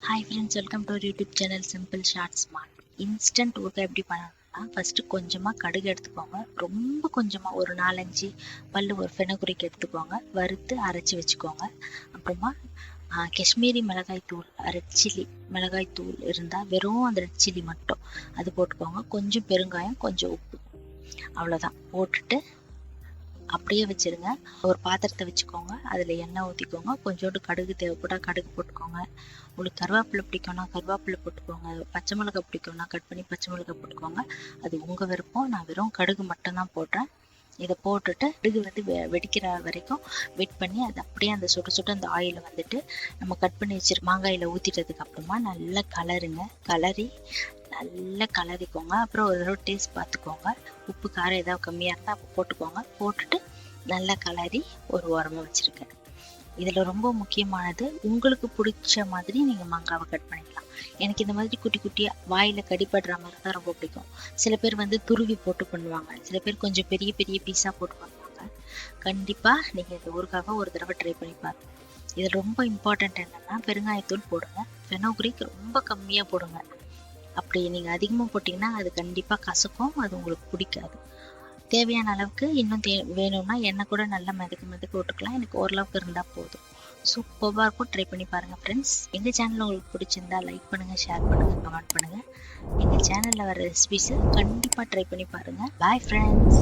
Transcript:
Hi friends, welcome to YouTube channel simple short smart. Instant ஊறுகாய் எப்படி பண்ணணும்னா, first கொஞ்சமாக கடுகு எடுத்துக்கோங்க. ரொம்ப கொஞ்சமாக ஒரு 4-5 பல்லு ஒரு ஃபெனகுரிக்கு எடுத்துக்கோங்க. வறுத்து அரைச்சி வச்சுக்கோங்க. அப்புறமா காஷ்மீரி மிளகாய் தூள், ரெட் சில்லி மிளகாய் தூள் இருந்தால் வெறும் அந்த ரெட் சில்லி மட்டும் அது போட்டுக்கோங்க. கொஞ்சம் பெருங்காயம், கொஞ்சம் உப்பு, அவ்வளோதான். போட்டுட்டு அப்படியே வச்சிருங்க. ஒரு பாத்திரத்தை வச்சுக்கோங்க. அதில் எண்ணெய் ஊற்றிக்கோங்க. கொஞ்சோண்டு கடுகு தேவைப்பட்டால் கடுகு போட்டுக்கோங்க. உங்களுக்கு கருவேப்பிலை பிடிக்கும்னா கருவேப்பிலை போட்டுக்கோங்க. பச்சை மிளகாய் பிடிக்கும்னா கட் பண்ணி பச்சை மிளகாய் போட்டுக்கோங்க. அது உங்கள் விருப்பம். நான் வெறும் கடுகு மட்டும்தான் போடுறேன். இதை போட்டுட்டு கடுகு வந்து வெடிக்கிற வரைக்கும் வெயிட் பண்ணி அதை அப்படியே அந்த சுட்ட அந்த ஆயிலை வந்துட்டு நம்ம கட் பண்ணி வச்சிரு மாங்காயில் ஊற்றிட்டதுக்கு அப்புறமா நல்லா கலருங்க. நல்லா கலரிக்கோங்க. அப்புறம் ஒரு தடவை டேஸ்ட் பார்த்துக்கோங்க. உப்பு காரம் ஏதாவது கம்மியாக இருந்தால் அப்போ போட்டுக்கோங்க. போட்டுட்டு நல்லா கலரி ஒரு ஓரமாக வச்சுருக்கேன். இதில் ரொம்ப முக்கியமானது, உங்களுக்கு பிடிச்ச மாதிரி நீங்கள் மாங்காவை கட் பண்ணிக்கலாம். எனக்கு இந்த மாதிரி குட்டி குட்டியாக வாயில் கடிப்படுற மாதிரி தான் ரொம்ப பிடிக்கும். சில பேர் வந்து துருவி போட்டு பண்ணுவாங்க. சில பேர் கொஞ்சம் பெரிய பெரிய பீஸாக போட்டு பண்ணுவாங்க. கண்டிப்பாக நீங்கள் இந்த ஊறுகாவை ஒரு தடவை ட்ரை பண்ணி பாருங்கள். இதில் ரொம்ப இம்பார்ட்டண்ட் என்னென்னா, பெருங்காயத்தூள் போடுங்க. ஃபெனோக்ரிக் ரொம்ப கம்மியாக போடுங்க. அப்படி நீங்கள் அதிகமாக போட்டிங்கன்னா அது கண்டிப்பாக கசக்கும். அது உங்களுக்கு பிடிக்காது. தேவையான அளவுக்கு இன்னும் வேணும்னா எண்ணெய் கூட நல்லா மிதக்க விட்டுக்கலாம். எனக்கு ஓரளவுக்கு இருந்தால் போதும். சூப்பராக இருக்கும். ட்ரை பண்ணி பாருங்கள் ஃப்ரெண்ட்ஸ். எங்கள் சேனல் உங்களுக்கு பிடிச்சிருந்தா லைக் பண்ணுங்கள், ஷேர் பண்ணுங்கள், கமெண்ட் பண்ணுங்கள். எங்கள் சேனலில் வர ரெசிபிஸை கண்டிப்பாக ட்ரை பண்ணி பாருங்கள். Bye friends.